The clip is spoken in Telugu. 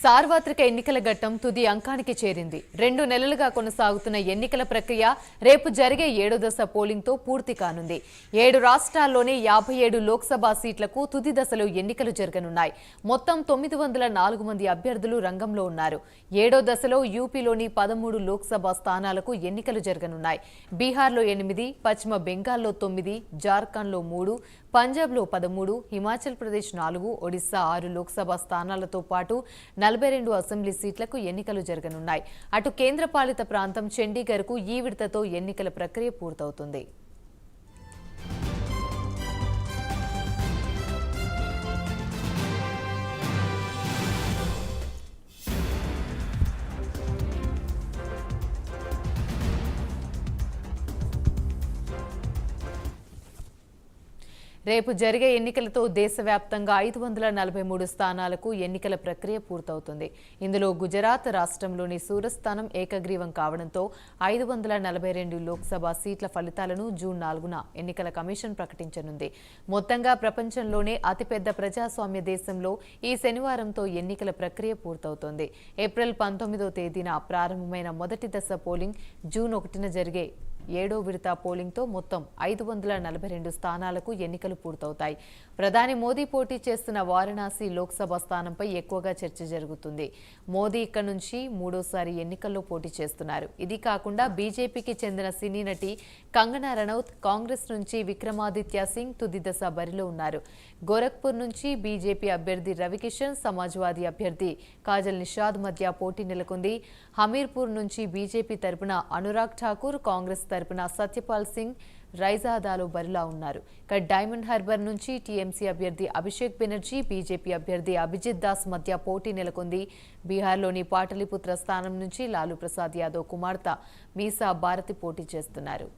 సార్వత్రిక ఎన్నికల ఘట్టం తుది అంకానికి చేరింది. 2 నెలలుగా కొనసాగుతున్న ఎన్నికల ప్రక్రియ రేపు జరిగే 7వ దశ పోలింగ్తో పూర్తి కానుంది. 7 రాష్ట్రాల్లోని 57 లోక్సభ సీట్లకు తుది దశలో ఎన్నికలు జరగనున్నాయి. మొత్తం 904 మంది అభ్యర్థులు రంగంలో ఉన్నారు. 7వ దశలో యూపీలోని 13 లోక్సభ స్థానాలకు ఎన్నికలు జరగనున్నాయి. బీహార్లో 8, పశ్చిమ బెంగాల్లో 9, జార్ఖండ్లో 3, పంజాబ్లో 13, హిమాచల్ ప్రదేశ్ 4, ఒడిశా 6 లోక్సభ స్థానాలతో పాటు 42 అసెంబ్లీ సీట్లకు ఎన్నికలు జరగనున్నాయి. అటు కేంద్రపాలిత ప్రాంతం చండీగఢ్కు ఈ విడతతో ఎన్నికల ప్రక్రియ పూర్తవుతుంది. రేపు జరిగే ఎన్నికలతో దేశవ్యాప్తంగా 543 స్థానాలకు ఎన్నికల ప్రక్రియ పూర్తవుతుంది. ఇందులో గుజరాత్ రాష్ట్రంలోని సూరత్ స్థానం ఏకగ్రీవం కావడంతో 542 లోక్సభ సీట్ల ఫలితాలను జూన్ 4న ఎన్నికల కమిషన్ ప్రకటించనుంది. మొత్తంగా ప్రపంచంలోనే అతిపెద్ద ప్రజాస్వామ్య దేశంలో ఈ శనివారంతో ఎన్నికల ప్రక్రియ పూర్తవుతోంది. ఏప్రిల్ 19వ తేదీన ప్రారంభమైన మొదటి దశ పోలింగ్ జూన్ 1న జరిగే 7వ విడత పోలింగ్తో మొత్తం 542 స్థానాలకు ఎన్నికలు పూర్తవుతాయి. ప్రధాని మోదీ పోటీ చేస్తున్న వారణాసి లోక్సభ స్థానంపై ఎక్కువగా చర్చ జరుగుతుంది. మోదీ ఇక్కడి నుంచి 3వసారి ఎన్నికల్లో పోటీ చేస్తున్నారు. ఇది కాకుండా బీజేపీకి చెందిన సినీ నటి కంగనా రనౌత్, కాంగ్రెస్ నుంచి విక్రమాదిత్య సింగ్ తుది దశ బరిలో ఉన్నారు. గోరఖ్పూర్ నుంచి బీజేపీ అభ్యర్థి రవికిషన్, సమాజ్వాదీ అభ్యర్థి కాజల్ నిషాద్ మధ్య పోటీ నెలకొంది. హమీర్పూర్ నుంచి బీజేపీ తరపున అనురాగ్ ఠాకూర్, కాంగ్రెస్ తరపున సత్యపాల్ సింగ్ రైజాదాలో బరిలో ఉన్నారు. డైమండ్ హార్బర్ నుంచి టీఎంసీ అభ్యర్థి అభిషేక్ బెనర్జీ, బీజేపీ అభ్యర్థి అభిజిత్ దాస్ మధ్య పోటీ నెలకొంది. బీహార్లోని పాటలీపుత్ర స్థానం నుంచి లాలూ ప్రసాద్ యాదవ్ కుమార్తె మీసా భారతి పోటీ చేస్తున్నారు.